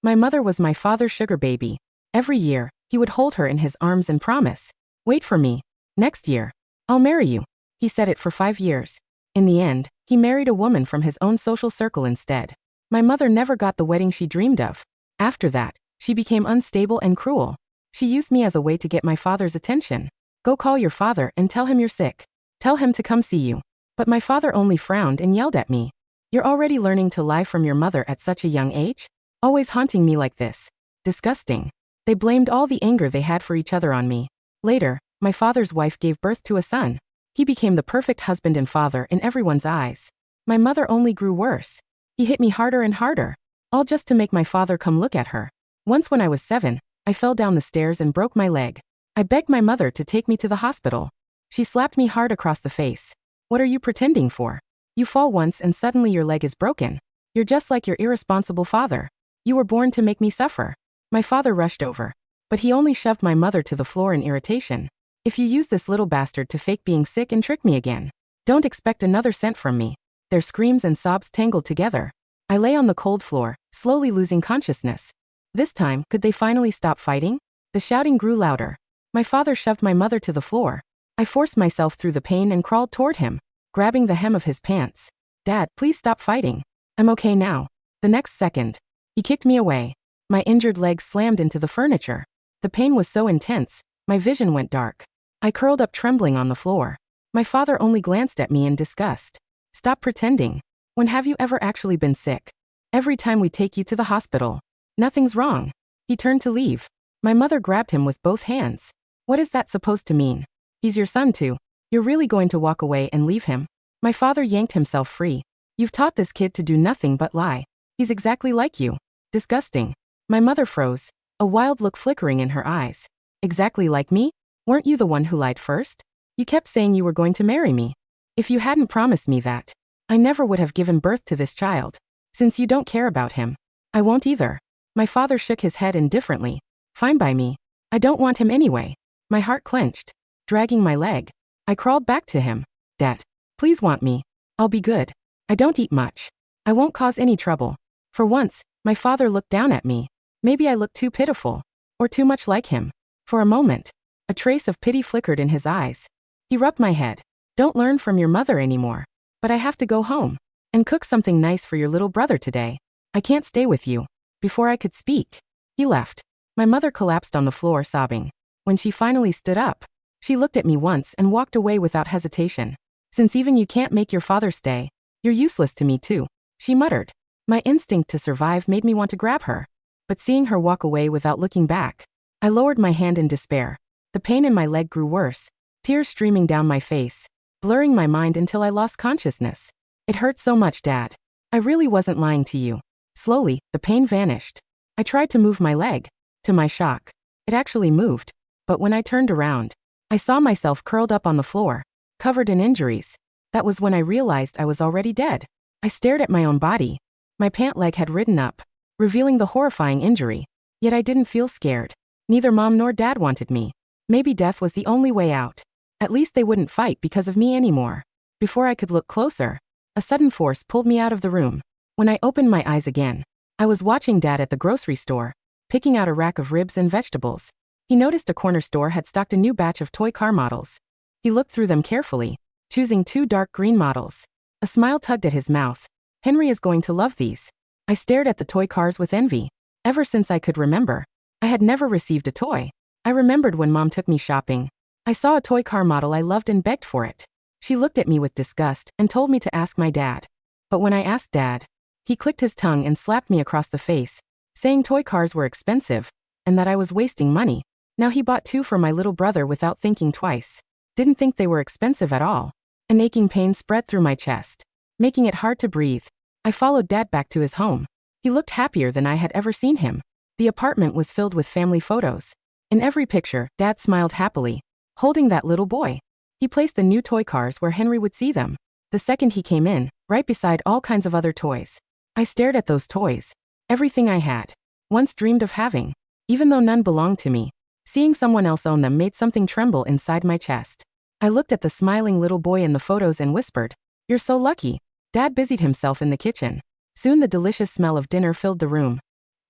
My mother was my father's sugar baby. Every year, he would hold her in his arms and promise, "Wait for me. Next year, I'll marry you." He said it for 5 years. In the end, he married a woman from his own social circle instead. My mother never got the wedding she dreamed of. After that, she became unstable and cruel. She used me as a way to get my father's attention. "Go call your father and tell him you're sick. Tell him to come see you." But my father only frowned and yelled at me. "You're already learning to lie from your mother at such a young age? Always haunting me like this. Disgusting." They blamed all the anger they had for each other on me. Later, my father's wife gave birth to a son. He became the perfect husband and father in everyone's eyes. My mother only grew worse. He hit me harder and harder, all just to make my father come look at her. Once when I was 7, I fell down the stairs and broke my leg. I begged my mother to take me to the hospital. She slapped me hard across the face. "What are you pretending for? You fall once and suddenly your leg is broken. You're just like your irresponsible father. You were born to make me suffer." My father rushed over, but he only shoved my mother to the floor in irritation. "If you use this little bastard to fake being sick and trick me again, don't expect another cent from me." Their screams and sobs tangled together. I lay on the cold floor, slowly losing consciousness. This time, could they finally stop fighting? The shouting grew louder. My father shoved my mother to the floor. I forced myself through the pain and crawled toward him, grabbing the hem of his pants. "Dad, please stop fighting. I'm okay now." The next second, he kicked me away. My injured leg slammed into the furniture. The pain was so intense, my vision went dark. I curled up trembling on the floor. My father only glanced at me in disgust. "Stop pretending. When have you ever actually been sick? Every time we take you to the hospital, nothing's wrong." He turned to leave. My mother grabbed him with both hands. "What is that supposed to mean? He's your son too. You're really going to walk away and leave him?" My father yanked himself free. "You've taught this kid to do nothing but lie. He's exactly like you. Disgusting." My mother froze, a wild look flickering in her eyes. "Exactly like me? Weren't you the one who lied first? You kept saying you were going to marry me. If you hadn't promised me that, I never would have given birth to this child. Since you don't care about him, I won't either." My father shook his head indifferently. "Fine by me. I don't want him anyway." My heart clenched, dragging my leg. I crawled back to him. "Dad, please want me. I'll be good. I don't eat much. I won't cause any trouble." For once, my father looked down at me. Maybe I looked too pitiful, or too much like him. For a moment, a trace of pity flickered in his eyes. He rubbed my head. "Don't learn from your mother anymore. But I have to go home and cook something nice for your little brother today. I can't stay with you." Before I could speak, he left. My mother collapsed on the floor sobbing. When she finally stood up, she looked at me once and walked away without hesitation. "Since even you can't make your father stay, you're useless to me too," she muttered. My instinct to survive made me want to grab her. But seeing her walk away without looking back, I lowered my hand in despair. The pain in my leg grew worse, tears streaming down my face, blurring my mind until I lost consciousness. "It hurt so much, Dad. I really wasn't lying to you." Slowly, the pain vanished. I tried to move my leg. To my shock, it actually moved. But when I turned around, I saw myself curled up on the floor, covered in injuries. That was when I realized I was already dead. I stared at my own body. My pant leg had ridden up, revealing the horrifying injury. Yet I didn't feel scared. Neither Mom nor Dad wanted me. Maybe death was the only way out. At least they wouldn't fight because of me anymore. Before I could look closer, a sudden force pulled me out of the room. When I opened my eyes again, I was watching Dad at the grocery store, picking out a rack of ribs and vegetables. He noticed a corner store had stocked a new batch of toy car models. He looked through them carefully, choosing 2 dark green models. A smile tugged at his mouth. "Henry is going to love these." I stared at the toy cars with envy. Ever since I could remember, I had never received a toy. I remembered when Mom took me shopping. I saw a toy car model I loved and begged for it. She looked at me with disgust and told me to ask my dad. But when I asked Dad, he clicked his tongue and slapped me across the face, saying toy cars were expensive and that I was wasting money. Now he bought 2 for my little brother without thinking twice. Didn't think they were expensive at all. An aching pain spread through my chest, making it hard to breathe. I followed Dad back to his home. He looked happier than I had ever seen him. The apartment was filled with family photos. In every picture, Dad smiled happily, holding that little boy. He placed the new toy cars where Henry would see them. The second he came in, right beside all kinds of other toys. I stared at those toys. Everything I had once dreamed of having, even though none belonged to me. Seeing someone else own them made something tremble inside my chest. I looked at the smiling little boy in the photos and whispered, "You're so lucky." Dad busied himself in the kitchen. Soon the delicious smell of dinner filled the room.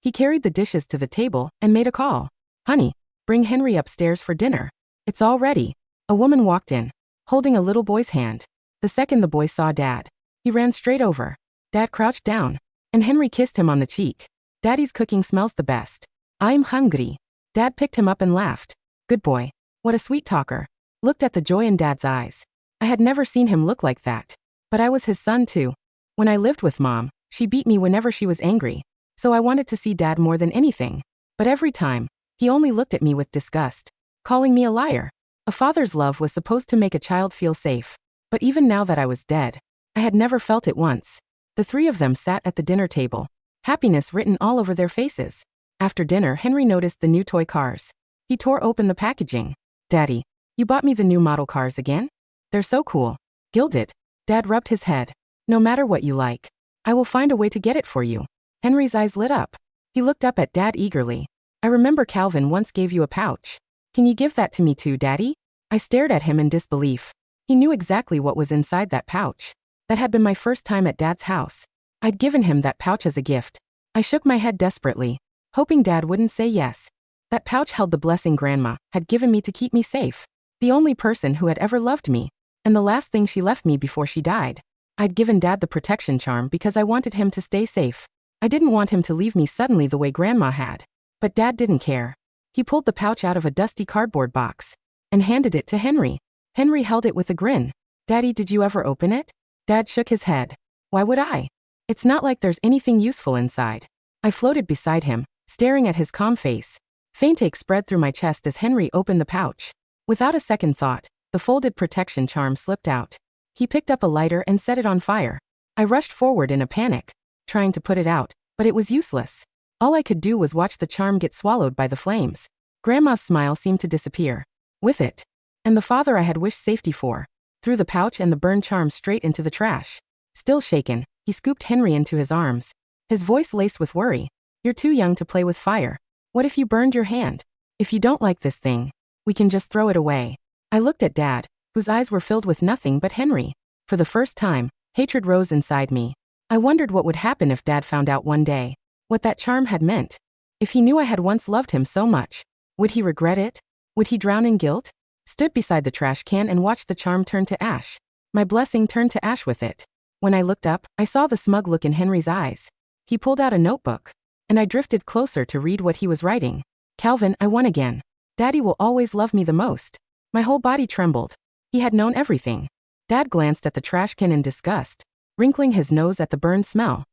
He carried the dishes to the table and made a call. Honey, bring Henry upstairs for dinner. It's all ready. A woman walked in, holding a little boy's hand. The second the boy saw Dad, he ran straight over. Dad crouched down, and Henry kissed him on the cheek. Daddy's cooking smells the best. I'm hungry. Dad picked him up and laughed. Good boy. What a sweet talker. Looked at the joy in Dad's eyes. I had never seen him look like that. But I was his son too. When I lived with Mom, she beat me whenever she was angry. So I wanted to see Dad more than anything. But every time, he only looked at me with disgust, calling me a liar. A father's love was supposed to make a child feel safe. But even now that I was dead, I had never felt it once. The three of them sat at the dinner table, happiness written all over their faces. After dinner, Henry noticed the new toy cars. He tore open the packaging. Daddy, you bought me the new model cars again? They're so cool. Gilded. Dad rubbed his head. No matter what you like, I will find a way to get it for you. Henry's eyes lit up. He looked up at Dad eagerly. I remember Calvin once gave you a pouch. Can you give that to me too, Daddy? I stared at him in disbelief. He knew exactly what was inside that pouch. That had been my first time at Dad's house. I'd given him that pouch as a gift. I shook my head desperately, hoping Dad wouldn't say yes. That pouch held the blessing Grandma had given me to keep me safe. The only person who had ever loved me, and the last thing she left me before she died. I'd given Dad the protection charm because I wanted him to stay safe. I didn't want him to leave me suddenly the way Grandma had. But Dad didn't care. He pulled the pouch out of a dusty cardboard box and handed it to Henry. Henry held it with a grin. Daddy, did you ever open it? Dad shook his head. Why would I? It's not like there's anything useful inside. I floated beside him, staring at his calm face. Faint ache spread through my chest as Henry opened the pouch. Without a second thought, the folded protection charm slipped out. He picked up a lighter and set it on fire. I rushed forward in a panic, trying to put it out, but it was useless. All I could do was watch the charm get swallowed by the flames. Grandma's smile seemed to disappear with it. And the father I had wished safety for threw the pouch and the burned charm straight into the trash. Still shaken, he scooped Henry into his arms. His voice laced with worry. You're too young to play with fire. What if you burned your hand? If you don't like this thing, we can just throw it away. I looked at Dad, whose eyes were filled with nothing but Henry. For the first time, hatred rose inside me. I wondered what would happen if Dad found out one day what that charm had meant. If he knew I had once loved him so much, would he regret it? Would he drown in guilt? Stood beside the trash can and watched the charm turn to ash. My blessing turned to ash with it. When I looked up, I saw the smug look in Henry's eyes. He pulled out a notebook, and I drifted closer to read what he was writing. Calvin, I won again. Daddy will always love me the most. My whole body trembled. He had known everything. Dad glanced at the trash can in disgust, wrinkling his nose at the burned smell.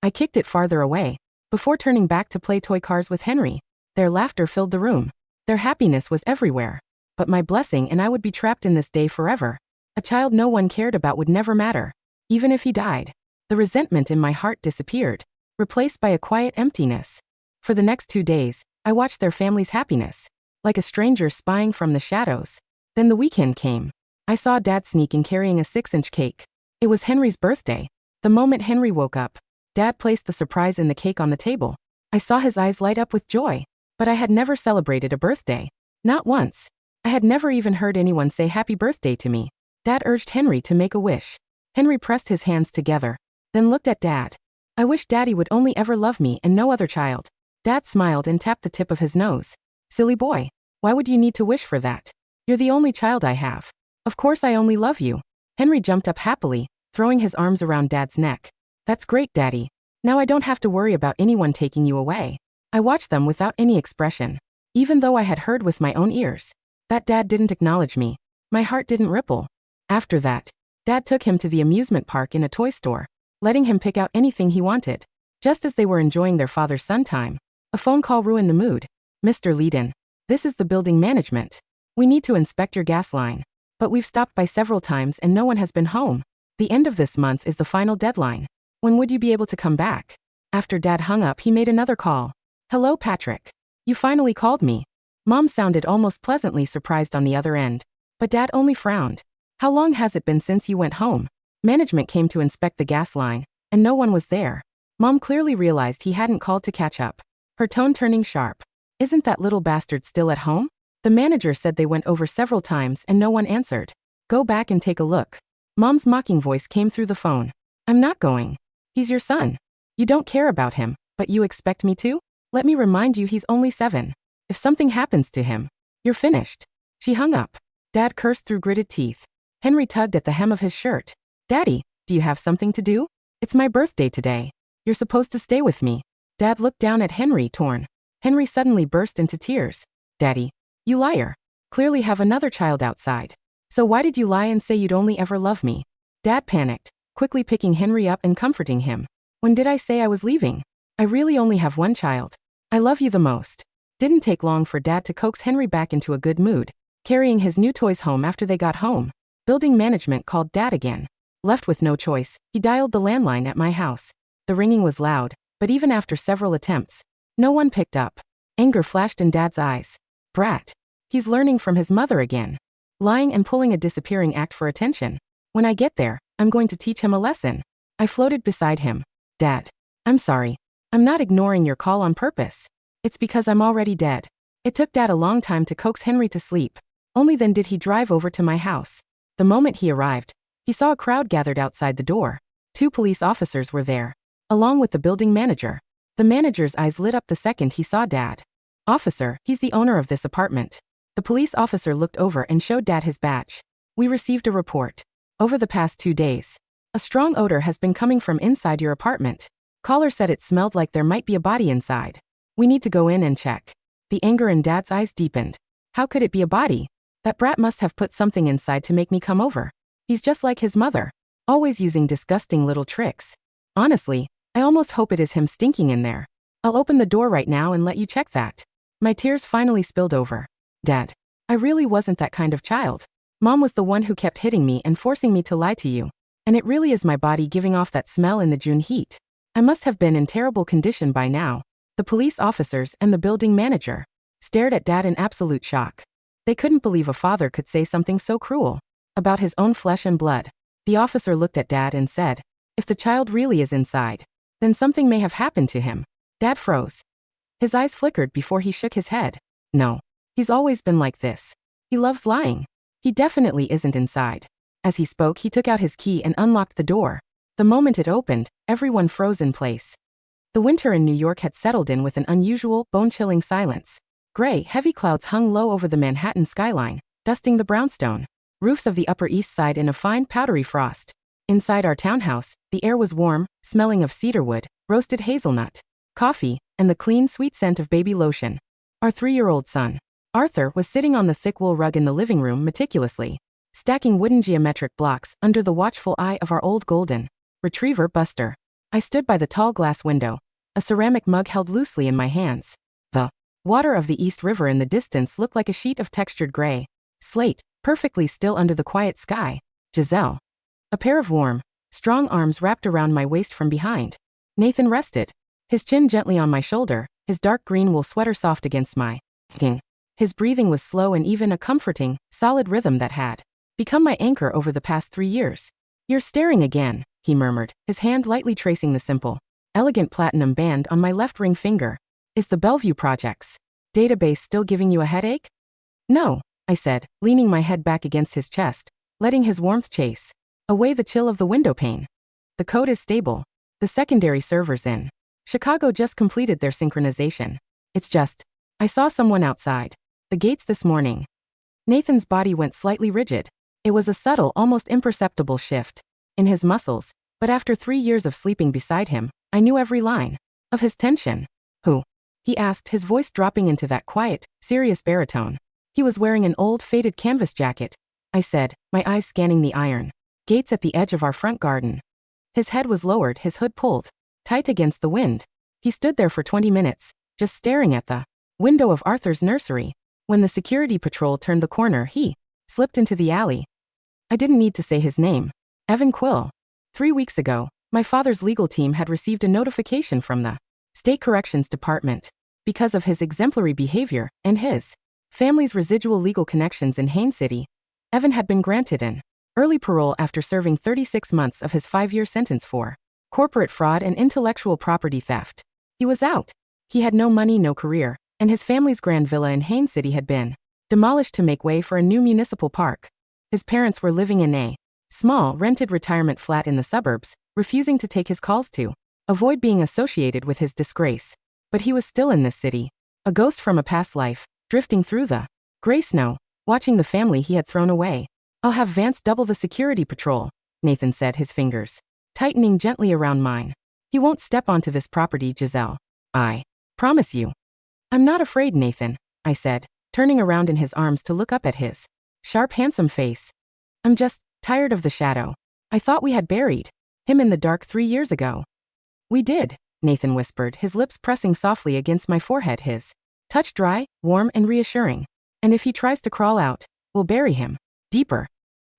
I kicked it farther away, before turning back to play toy cars with Henry. Their laughter filled the room. Their happiness was everywhere. But my blessing and I would be trapped in this day forever. A child no one cared about would never matter, even if he died. The resentment in my heart disappeared, replaced by a quiet emptiness. For the next 2 days, I watched their family's happiness, like a stranger spying from the shadows. Then the weekend came. I saw Dad sneak in carrying a 6-inch cake. It was Henry's birthday. The moment Henry woke up, Dad placed the surprise in the cake on the table. I saw his eyes light up with joy. But I had never celebrated a birthday. Not once. I had never even heard anyone say happy birthday to me. Dad urged Henry to make a wish. Henry pressed his hands together, then looked at Dad. I wish Daddy would only ever love me and no other child. Dad smiled and tapped the tip of his nose. Silly boy. Why would you need to wish for that? You're the only child I have. Of course I only love you. Henry jumped up happily, throwing his arms around Dad's neck. That's great, Daddy. Now I don't have to worry about anyone taking you away. I watched them without any expression. Even though I had heard with my own ears that Dad didn't acknowledge me, my heart didn't ripple. After that, Dad took him to the amusement park in a toy store, letting him pick out anything he wanted. Just as they were enjoying their father-son time, a phone call ruined the mood. Mr. Leedon, this is the building management. We need to inspect your gas line. But we've stopped by several times and no one has been home. The end of this month is the final deadline. When would you be able to come back? After Dad hung up, he made another call. Hello, Patrick. You finally called me. Mom sounded almost pleasantly surprised on the other end. But Dad only frowned. How long has it been since you went home? Management came to inspect the gas line, and no one was there. Mom clearly realized he hadn't called to catch up, her tone turning sharp. Isn't that little bastard still at home? The manager said they went over several times and no one answered. Go back and take a look. Mom's mocking voice came through the phone. I'm not going. He's your son. You don't care about him, But you expect me to? Let me remind you, he's only 7. If something happens to him, you're finished. She hung up. Dad cursed through gritted teeth. Henry tugged at the hem of his shirt. Daddy, do you have something to do? It's my birthday today. You're supposed to stay with me. Dad looked down at Henry, torn. Henry suddenly burst into tears. Daddy, you liar. Clearly have another child outside. So why did you lie and say you'd only ever love me? Dad panicked, quickly picking Henry up and comforting him. When did I say I was leaving? I really only have one child. I love you the most. Didn't take long for Dad to coax Henry back into a good mood, carrying his new toys home after they got home. Building management called Dad again. Left with no choice, he dialed the landline at my house. The ringing was loud, but even after several attempts, no one picked up. Anger flashed in Dad's eyes. Brat. He's learning from his mother again. Lying and pulling a disappearing act for attention. When I get there, I'm going to teach him a lesson. I floated beside him. Dad. I'm sorry. I'm not ignoring your call on purpose. It's because I'm already dead. It took Dad a long time to coax Henry to sleep. Only then did he drive over to my house. The moment he arrived, he saw a crowd gathered outside the door. 2 police officers were there, along with the building manager. The manager's eyes lit up the second he saw Dad. Officer, he's the owner of this apartment. The police officer looked over and showed Dad his badge. We received a report. Over the past 2 days, a strong odor has been coming from inside your apartment. Caller said it smelled like there might be a body inside. We need to go in and check. The anger in Dad's eyes deepened. How could it be a body? That brat must have put something inside to make me come over. He's just like his mother, always using disgusting little tricks. Honestly, I almost hope it is him stinking in there. I'll open the door right now and let you check that. My tears finally spilled over. Dad, I really wasn't that kind of child. Mom was the one who kept hitting me and forcing me to lie to you. And it really is my body giving off that smell in the June heat. I must have been in terrible condition by now. The police officers and the building manager stared at Dad in absolute shock. They couldn't believe a father could say something so cruel about his own flesh and blood. The officer looked at Dad and said, if the child really is inside, then something may have happened to him. Dad froze. His eyes flickered before he shook his head. No. He's always been like this. He loves lying. He definitely isn't inside. As he spoke, he took out his key and unlocked the door. The moment it opened, everyone froze in place. The winter in New York had settled in with an unusual, bone-chilling silence. Gray, heavy clouds hung low over the Manhattan skyline, dusting the brownstone roofs of the Upper East Side in a fine, powdery frost. Inside our townhouse, the air was warm, smelling of cedarwood, roasted hazelnut, coffee, and the clean, sweet scent of baby lotion. Our 3-year-old son, Arthur, was sitting on the thick wool rug in the living room meticulously, stacking wooden geometric blocks under the watchful eye of our old golden retriever, Buster. I stood by the tall glass window, a ceramic mug held loosely in my hands. The water of the East River in the distance looked like a sheet of textured gray slate, perfectly still under the quiet sky. Giselle. A pair of warm, strong arms wrapped around my waist from behind. Nathan rested, his chin gently on my shoulder, his dark green wool sweater soft against my thing. His breathing was slow and even, a comforting, solid rhythm that had become my anchor over the past 3 years. You're staring again, he murmured, his hand lightly tracing the simple, elegant platinum band on my left ring finger. Is the Bellevue Project's database still giving you a headache? No, I said, leaning my head back against his chest, letting his warmth chase away the chill of the window pane. The code is stable. The secondary servers in Chicago just completed their synchronization. It's just, I saw someone outside the gates this morning. Nathan's body went slightly rigid. It was a subtle, almost imperceptible shift in his muscles, but after 3 years of sleeping beside him, I knew every line of his tension. Who? He asked, his voice dropping into that quiet, serious baritone. He was wearing an old, faded canvas jacket, I said, my eyes scanning the iron gates at the edge of our front garden. His head was lowered, his hood pulled tight against the wind. He stood there for 20 minutes, just staring at the window of Arthur's nursery. When the security patrol turned the corner, he slipped into the alley. I didn't need to say his name. Evan Quill. 3 weeks ago, my father's legal team had received a notification from the State Corrections Department because of his exemplary behavior and his family's residual legal connections in Haines City. Evan had been granted an early parole after serving 36 months of his 5-year sentence for corporate fraud and intellectual property theft. He was out. He had no money, no career, and his family's grand villa in Haines City had been demolished to make way for a new municipal park. His parents were living in a small, rented retirement flat in the suburbs, refusing to take his calls to avoid being associated with his disgrace. But he was still in this city, a ghost from a past life, drifting through the gray snow, watching the family he had thrown away. I'll have Vance double the security patrol, Nathan said, his fingers tightening gently around mine. He won't step onto this property, Giselle. I promise you. I'm not afraid, Nathan, I said, turning around in his arms to look up at his sharp, handsome face. I'm just tired of the shadow. I thought we had buried him in the dark 3 years ago. We did, Nathan whispered, his lips pressing softly against my forehead, his touch dry, warm, and reassuring. And if he tries to crawl out, we'll bury him deeper.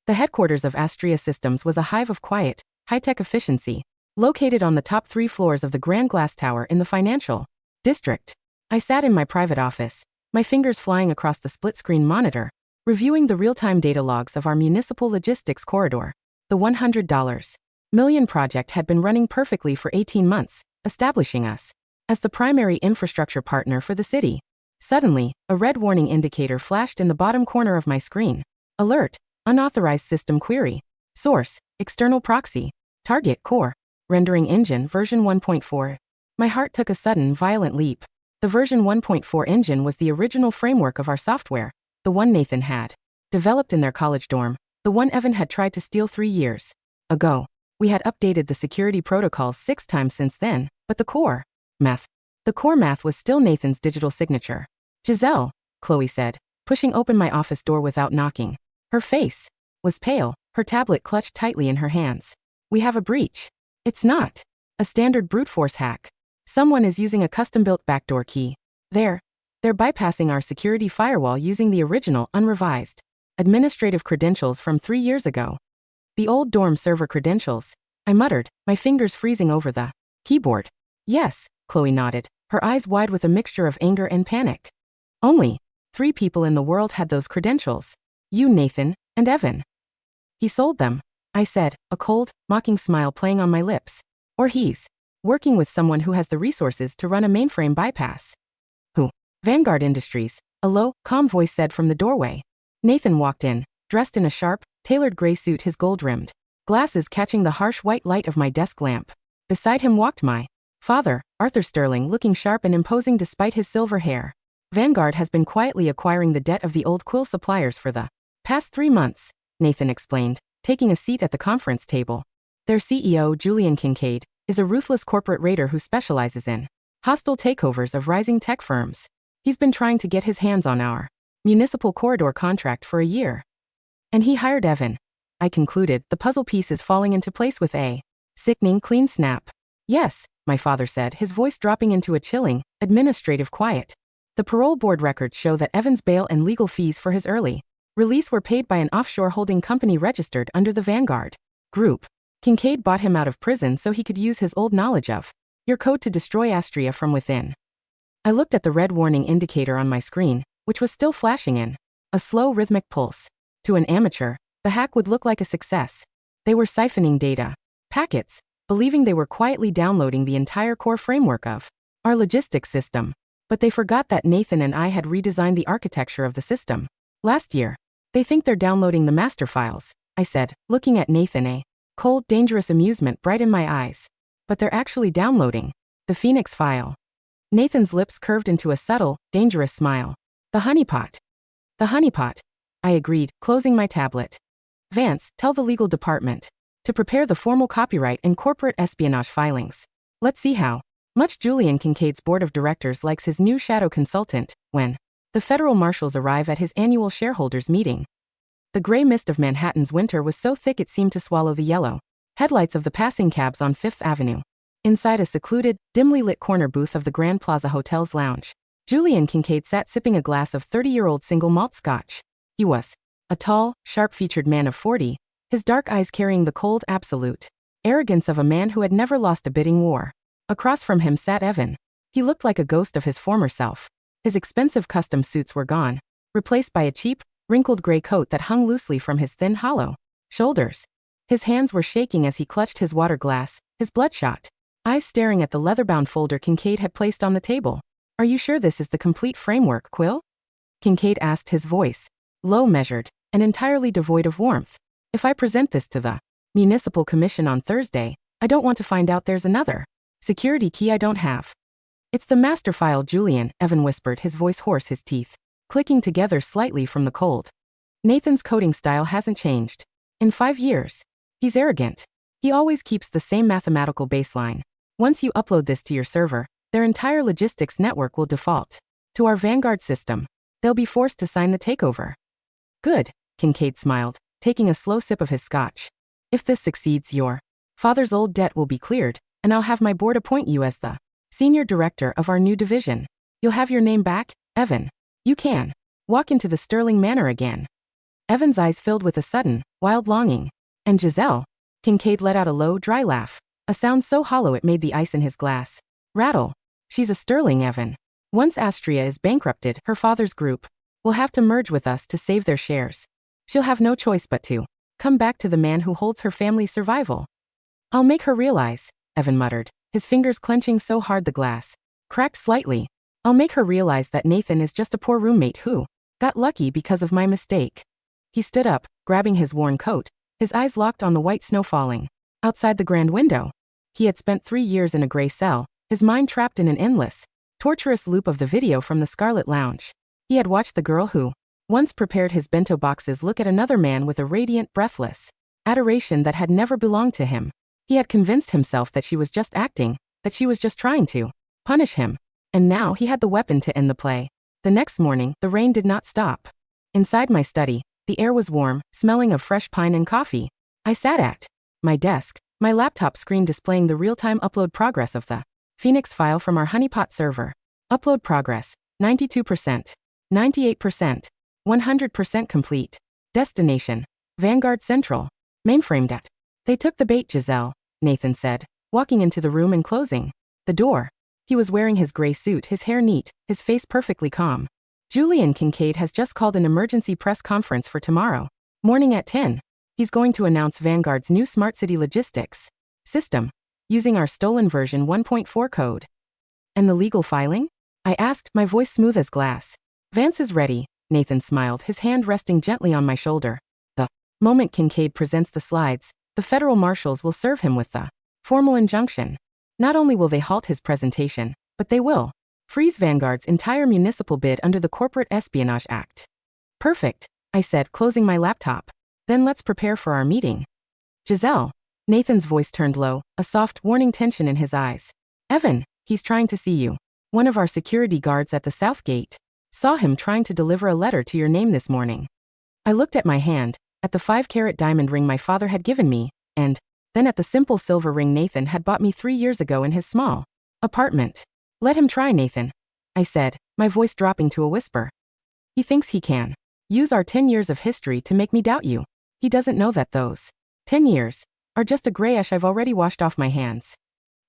The headquarters of Astria Systems was a hive of quiet, high-tech efficiency, located on the top 3 floors of the Grand Glass Tower in the financial district. I sat in my private office, my fingers flying across the split-screen monitor, reviewing the real-time data logs of our municipal logistics corridor. The $100 million project had been running perfectly for 18 months, establishing us as the primary infrastructure partner for the city. Suddenly, a red warning indicator flashed in the bottom corner of my screen. Alert, unauthorized system query. Source, external proxy. Target core, rendering engine version 1.4. My heart took a sudden, violent leap. The version 1.4 engine was the original framework of our software, the one Nathan had developed in their college dorm, the one Evan had tried to steal 3 years ago. We had updated the security protocols 6 times since then, but the core math was still Nathan's digital signature. Giselle, Chloe said, pushing open my office door without knocking. Her face was pale, her tablet clutched tightly in her hands. We have a breach. It's not a standard brute force hack. Someone is using a custom-built backdoor key. They're bypassing our security firewall using the original, unrevised administrative credentials from 3 years ago. The old dorm server credentials, I muttered, my fingers freezing over the keyboard. Yes, Chloe nodded, her eyes wide with a mixture of anger and panic. Only 3 people in the world had those credentials. You, Nathan, and Evan. He sold them, I said, a cold, mocking smile playing on my lips. Or he's working with someone who has the resources to run a mainframe bypass. Who? Vanguard Industries, a low, calm voice said from the doorway. Nathan walked in, dressed in a sharp, tailored gray suit, his gold-rimmed glasses catching the harsh white light of my desk lamp. Beside him walked my father, Arthur Sterling, looking sharp and imposing despite his silver hair. Vanguard has been quietly acquiring the debt of the old quill suppliers for the past 3 months, Nathan explained, taking a seat at the conference table. Their CEO, Julian Kincaid, is a ruthless corporate raider who specializes in hostile takeovers of rising tech firms. He's been trying to get his hands on our municipal corridor contract for a year. And he hired Evan. I concluded, the puzzle piece is falling into place with a sickening clean snap. Yes, my father said, his voice dropping into a chilling, administrative quiet. The parole board records show that Evan's bail and legal fees for his early release were paid by an offshore holding company registered under the Vanguard Group. Kincaid bought him out of prison so he could use his old knowledge of your code to destroy Astria from within. I looked at the red warning indicator on my screen, which was still flashing in a slow rhythmic pulse. To an amateur, the hack would look like a success. They were siphoning data packets, believing they were quietly downloading the entire core framework of our logistics system. But they forgot that Nathan and I had redesigned the architecture of the system last year. They think they're downloading the master files, I said, looking at Nathan, a cold, dangerous amusement bright in my eyes. But they're actually downloading the Phoenix file. Nathan's lips curved into a subtle, dangerous smile. The honeypot. The honeypot, I agreed, closing my tablet. Vance, tell the legal department to prepare the formal copyright and corporate espionage filings. Let's see how much Julian Kincaid's board of directors likes his new shadow consultant when the federal marshals arrive at his annual shareholders meeting. The gray mist of Manhattan's winter was so thick it seemed to swallow the yellow headlights of the passing cabs on Fifth Avenue. Inside a secluded, dimly lit corner booth of the Grand Plaza Hotel's lounge, Julian Kincaid sat sipping a glass of 30-year-old single malt scotch. He was a tall, sharp-featured man of 40, his dark eyes carrying the cold, absolute arrogance of a man who had never lost a bidding war. Across from him sat Evan. He looked like a ghost of his former self. His expensive custom suits were gone, replaced by a cheap, wrinkled gray coat that hung loosely from his thin, hollow shoulders. His hands were shaking as he clutched his water glass, his bloodshot eyes staring at the leather-bound folder Kincaid had placed on the table. Are you sure this is the complete framework, Quill? Kincaid asked, his voice low, measured, and entirely devoid of warmth. If I present this to the Municipal Commission on Thursday, I don't want to find out there's another Security key I don't have. It's the master file, Julian, Evan whispered, his voice hoarse, his teeth clicking together slightly from the cold. Nathan's coding style hasn't changed. In 5 years. He's arrogant. He always keeps the same mathematical baseline. Once you upload this to your server, their entire logistics network will default to our Vanguard system. They'll be forced to sign the takeover. Good, Kincaid smiled, taking a slow sip of his scotch. If this succeeds, your father's old debt will be cleared, and I'll have my board appoint you as the senior director of our new division. You'll have your name back, Evan. You can walk into the Sterling Manor again. Evan's eyes filled with a sudden, wild longing. And Giselle? Kincaid let out a low, dry laugh, a sound so hollow it made the ice in his glass rattle. She's a Sterling, Evan. Once Astria is bankrupted, her father's group will have to merge with us to save their shares. She'll have no choice but to come back to the man who holds her family's survival. I'll make her realize, Evan muttered, his fingers clenching so hard the glass cracked slightly. I'll make her realize that Nathan is just a poor roommate who got lucky because of my mistake. He stood up, grabbing his worn coat, his eyes locked on the white snow falling outside the grand window. He had spent 3 years in a gray cell, his mind trapped in an endless, torturous loop of the video from the Scarlet Lounge. He had watched the girl who once prepared his bento boxes look at another man with a radiant, breathless adoration that had never belonged to him. He had convinced himself that she was just acting, that she was just trying to punish him. And now he had the weapon to end the play. The next morning, the rain did not stop. Inside my study, the air was warm, smelling of fresh pine and coffee. I sat at my desk, my laptop screen displaying the real-time upload progress of the Phoenix file from our honeypot server. Upload progress, 92%, 98%, 100% complete. Destination, Vanguard Central. Mainframe det. They took the bait, Giselle, Nathan said, walking into the room and closing the door. He was wearing his gray suit, his hair neat, his face perfectly calm. Julian Kincaid has just called an emergency press conference for tomorrow morning at 10. He's going to announce Vanguard's new smart city logistics system, using our stolen version 1.4 code. And the legal filing? I asked, my voice smooth as glass. Vance is ready, Nathan smiled, his hand resting gently on my shoulder. The moment Kincaid presents the slides, the federal marshals will serve him with the formal injunction. Not only will they halt his presentation, but they will freeze Vanguard's entire municipal bid under the Corporate Espionage Act. Perfect, I said, closing my laptop. Then let's prepare for our meeting. Giselle. Nathan's voice turned low, a soft, warning tension in his eyes. Evan, he's trying to see you. One of our security guards at the South Gate saw him trying to deliver a letter to your name this morning. I looked at my hand, at the 5-carat diamond ring my father had given me, and then at the simple silver ring Nathan had bought me 3 years ago in his small apartment. Let him try, Nathan, I said, my voice dropping to a whisper. He thinks he can use our 10 years of history to make me doubt you. He doesn't know that those 10 years are just a grayish I've already washed off my hands.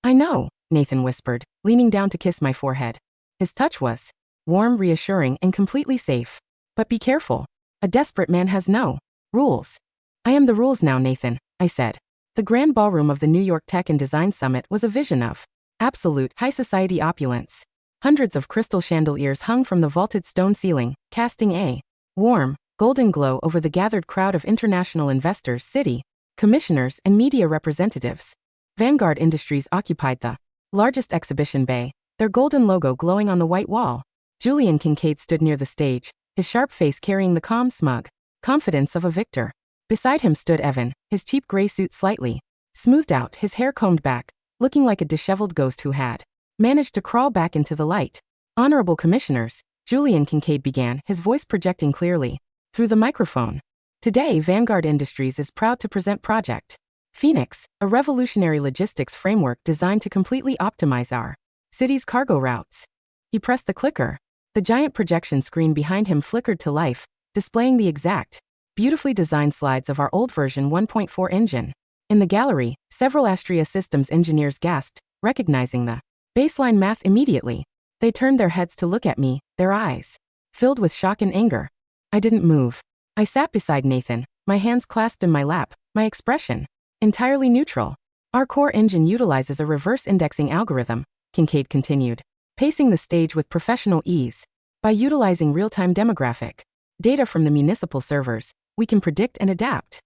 I know, Nathan whispered, leaning down to kiss my forehead. His touch was warm, reassuring, and completely safe. But be careful. A desperate man has no rules. I am the rules now, Nathan, I said. The grand ballroom of the New York Tech and Design Summit was a vision of absolute high society opulence. Hundreds of crystal chandeliers hung from the vaulted stone ceiling, casting a warm, golden glow over the gathered crowd of international investors, city commissioners, and media representatives. Vanguard Industries occupied the largest exhibition bay, their golden logo glowing on the white wall. Julian Kincaid stood near the stage, his sharp face carrying the calm, smug confidence of a victor. Beside him stood Evan, his cheap gray suit slightly smoothed out, his hair combed back, looking like a disheveled ghost who had managed to crawl back into the light. Honorable commissioners, Julian Kincaid began, his voice projecting clearly through the microphone. Today, Vanguard Industries is proud to present Project Phoenix, a revolutionary logistics framework designed to completely optimize our city's cargo routes. He pressed the clicker. The giant projection screen behind him flickered to life, displaying the exact, beautifully designed slides of our old version 1.4 engine. In the gallery, several Astria Systems engineers gasped, recognizing the baseline math immediately. They turned their heads to look at me, their eyes filled with shock and anger. I didn't move. I sat beside Nathan, my hands clasped in my lap, my expression entirely neutral. Our core engine utilizes a reverse indexing algorithm, Kincaid continued, pacing the stage with professional ease. By utilizing real-time demographic data from the municipal servers, we can predict and adapt.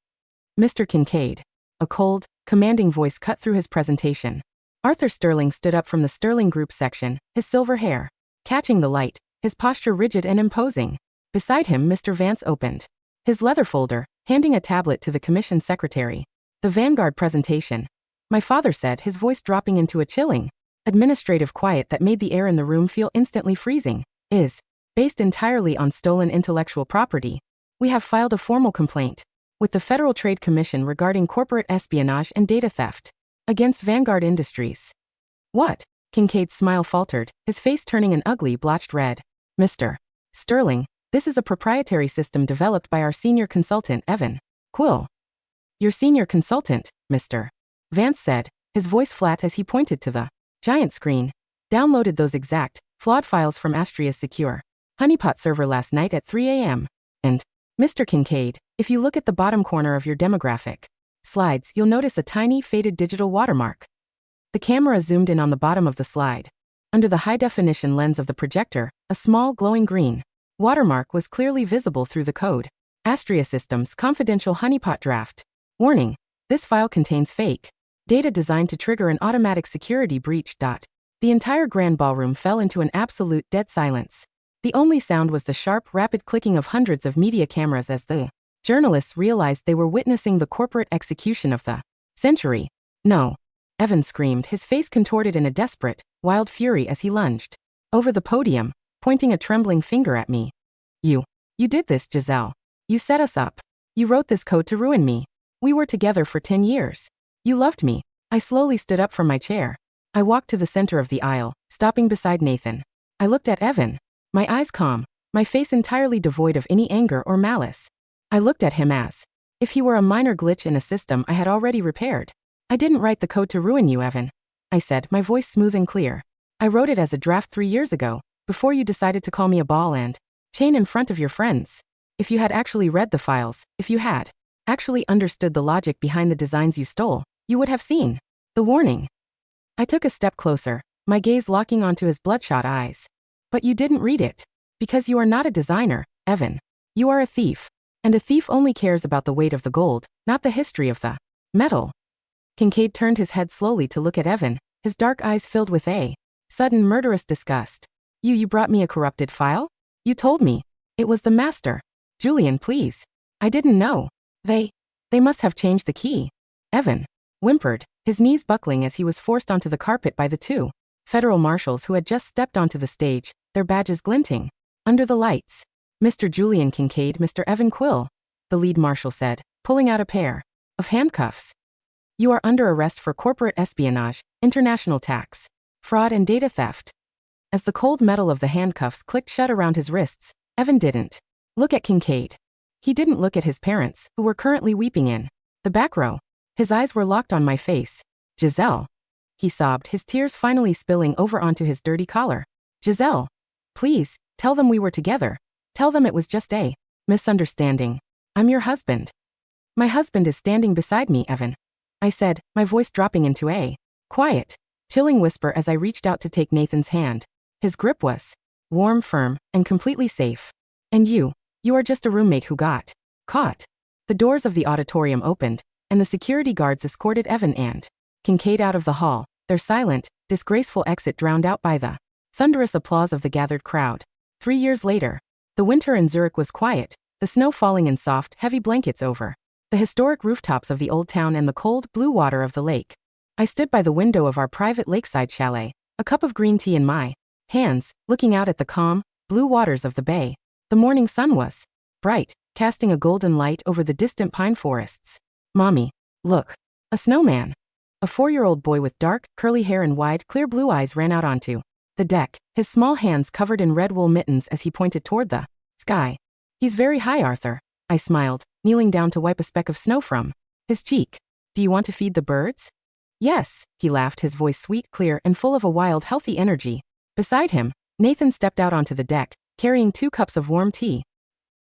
Mr. Kincaid. A cold, commanding voice cut through his presentation. Arthur Sterling stood up from the Sterling Group section, his silver hair catching the light, his posture rigid and imposing. Beside him, Mr. Vance opened his leather folder, handing a tablet to the commission secretary. The Vanguard presentation, my father said, his voice dropping into a chilling, administrative quiet that made the air in the room feel instantly freezing, is based entirely on stolen intellectual property. We have filed a formal complaint with the Federal Trade Commission regarding corporate espionage and data theft against Vanguard Industries. What? Kincaid's smile faltered, his face turning an ugly blotched red. Mr. Sterling, this is a proprietary system developed by our senior consultant, Evan Quill. Your senior consultant, Mr. Vance said, his voice flat as he pointed to the giant screen. Downloaded those exact, flawed files from Astria's secure honeypot server last night at 3 a.m. And, Mr. Kincaid, if you look at the bottom corner of your demographic slides, you'll notice a tiny, faded digital watermark. The camera zoomed in on the bottom of the slide. Under the high-definition lens of the projector, a small, glowing green watermark was clearly visible through the code. Astria Systems Confidential Honeypot Draft. Warning: this file contains fake data designed to trigger an automatic security breach. The entire grand ballroom fell into an absolute dead silence. The only sound was the sharp, rapid clicking of hundreds of media cameras as the journalists realized they were witnessing the corporate execution of the century. No! Evan screamed, his face contorted in a desperate, wild fury as he lunged over the podium, pointing a trembling finger at me. You did this, Giselle. You set us up. You wrote this code to ruin me. We were together for 10 years. You loved me. I slowly stood up from my chair. I walked to the center of the aisle, stopping beside Nathan. I looked at Evan, my eyes calm, my face entirely devoid of any anger or malice. I looked at him as if he were a minor glitch in a system I had already repaired. I didn't write the code to ruin you, Evan, I said, my voice smooth and clear. I wrote it as a draft 3 years ago, before you decided to call me a ball and chain in front of your friends. If you had actually read the files, if you had actually understood the logic behind the designs you stole, you would have seen the warning. I took a step closer, my gaze locking onto his bloodshot eyes. But you didn't read it. Because you are not a designer, Evan. You are a thief. And a thief only cares about the weight of the gold, not the history of the metal. Kincaid turned his head slowly to look at Evan, his dark eyes filled with a sudden murderous disgust. You brought me a corrupted file? You told me. It was the master. Julian, please. I didn't know. They must have changed the key. Evan whimpered, his knees buckling as he was forced onto the carpet by the 2 federal marshals who had just stepped onto the stage, their badges glinting under the lights. Mr. Julian Kincaid, Mr. Evan Quill, the lead marshal said, pulling out a pair of handcuffs. You are under arrest for corporate espionage, international tax, fraud and data theft. As the cold metal of the handcuffs clicked shut around his wrists, Evan didn't look at Kincaid. He didn't look at his parents, who were currently weeping in the back row. His eyes were locked on my face. Giselle, he sobbed, his tears finally spilling over onto his dirty collar. Giselle, please, tell them we were together. Tell them it was just a misunderstanding. I'm your husband. My husband is standing beside me, Evan, I said, my voice dropping into a quiet, chilling whisper as I reached out to take Nathan's hand. His grip was warm, firm, and completely safe. And you are just a roommate who got caught. The doors of the auditorium opened, and the security guards escorted Evan and Kincaid out of the hall, their silent, disgraceful exit drowned out by the thunderous applause of the gathered crowd. 3 years later, the winter in Zurich was quiet, the snow falling in soft, heavy blankets over the historic rooftops of the old town and the cold, blue water of the lake. I stood by the window of our private lakeside chalet, a cup of green tea in my hands, looking out at the calm, blue waters of the bay. The morning sun was bright, casting a golden light over the distant pine forests. Mommy, look. A snowman. A 4-year-old boy with dark, curly hair and wide, clear blue eyes ran out onto the deck, his small hands covered in red wool mittens as he pointed toward the sky. He's very high, Arthur, I smiled, kneeling down to wipe a speck of snow from his cheek. Do you want to feed the birds? Yes, he laughed, his voice sweet, clear, and full of a wild, healthy energy. Beside him, Nathan stepped out onto the deck, carrying 2 cups of warm tea.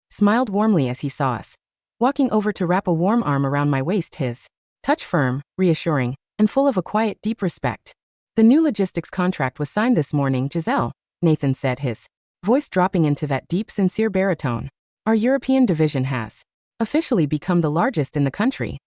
Smiled warmly as he saw us. Walking over to wrap a warm arm around my waist, his touch firm, reassuring, and full of a quiet, deep respect. The new logistics contract was signed this morning, Giselle, Nathan said, his voice dropping into that deep, sincere baritone. Our European division has officially become the largest in the country.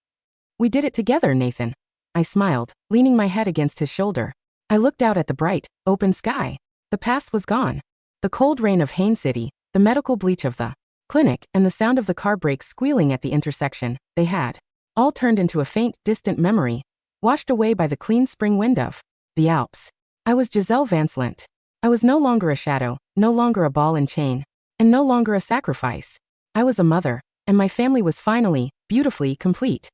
We did it together, Nathan, I smiled, leaning my head against his shoulder. I looked out at the bright, open sky. The past was gone. The cold rain of Haines City, the medical bleach of the clinic, and the sound of the car brakes squealing at the intersection, they had all turned into a faint, distant memory, washed away by the clean spring wind of the Alps. I was Giselle Vancelent. I was no longer a shadow, no longer a ball and chain, and no longer a sacrifice. I was a mother, and my family was finally, beautifully complete.